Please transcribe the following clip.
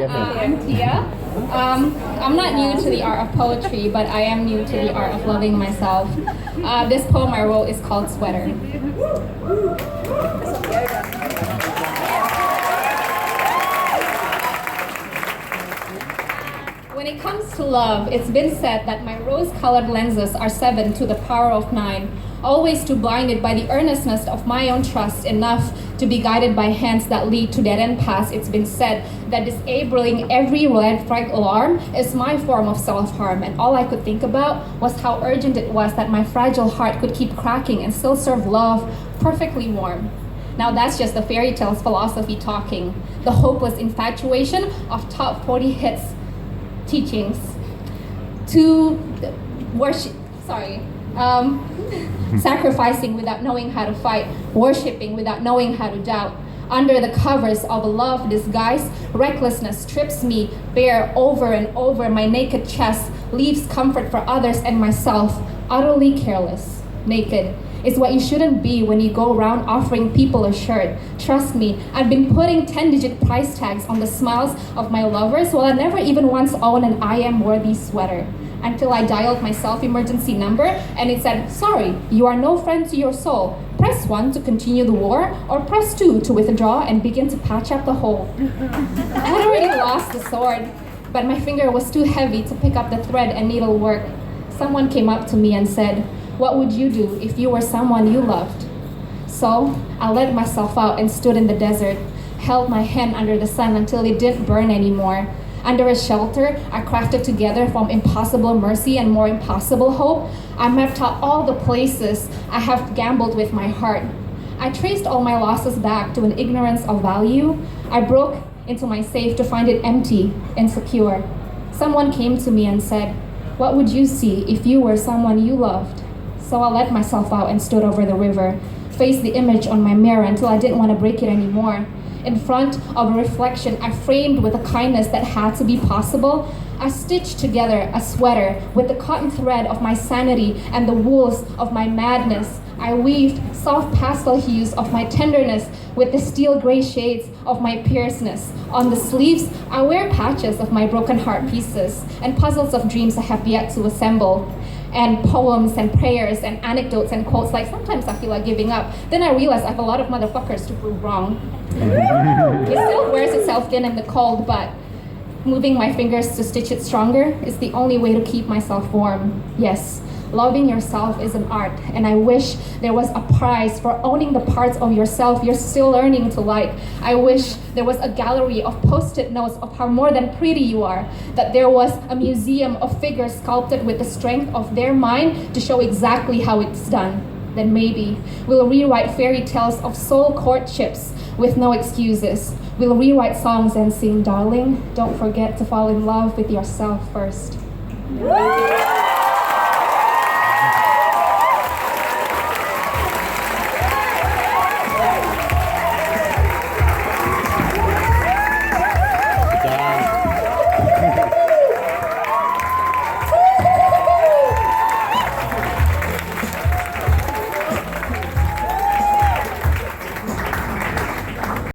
everyone. I'm Tia. I'm not new to the art of poetry, but I am new to the art of loving myself. This poem I wrote is called Sweater. When it comes to love, it's been said that my rose-colored lenses are 7 to the power of 9, always too blinded by the earnestness of my own trust enough to be guided by hands that lead to dead-end paths. It's been said that disabling every red flag alarm is my form of self-harm, and all I could think about was how urgent it was that my fragile heart could keep cracking and still serve love perfectly warm. Now that's just the fairy tales philosophy talking, the hopeless infatuation of top 40 hits teachings to worship, sacrificing without knowing how to fight, worshipping without knowing how to doubt. Under the covers of a love disguise, recklessness strips me bare over and over my naked chest, leaves comfort for others and myself, utterly careless. Naked is what you shouldn't be when you go around offering people a shirt. Trust me, I've been putting 10-digit price tags on the smiles of my lovers while I never even once owned an I am worthy sweater. Until I dialed my self-emergency number and it said, sorry, you are no friend to your soul. Press 1 to continue the war, or press 2 to withdraw and begin to patch up the hole. I had already lost the sword, but my finger was too heavy to pick up the thread and needle work. Someone came up to me and said, what would you do if you were someone you loved? So I let myself out and stood in the desert, held my hand under the sun until it didn't burn anymore. Under a shelter I crafted together from impossible mercy and more impossible hope, I mapped out all the places I have gambled with my heart. I traced all my losses back to an ignorance of value. I broke into my safe to find it empty, insecure. Someone came to me and said, what would you see if you were someone you loved? So I let myself out and stood over the river, faced the image on my mirror until I didn't want to break it anymore. In front of a reflection I framed with a kindness that had to be possible, I stitched together a sweater with the cotton thread of my sanity and the wools of my madness. I weaved soft pastel hues of my tenderness with the steel gray shades of my fierceness. On the sleeves, I wear patches of my broken heart pieces and puzzles of dreams I have yet to assemble. And poems and prayers and anecdotes and quotes, like sometimes I feel like giving up. Then I realize I have a lot of motherfuckers to prove wrong. It still wears itself thin in the cold, but moving my fingers to stitch it stronger is the only way to keep myself warm. Yes, loving yourself is an art, and I wish there was a prize for owning the parts of yourself you're still learning to like. I wish there was a gallery of post-it notes of how more than pretty you are, that there was a museum of figures sculpted with the strength of their mind to show exactly how it's done. Then maybe we'll rewrite fairy tales of soul courtships with no excuses. We'll rewrite songs and sing, darling, don't forget to fall in love with yourself first.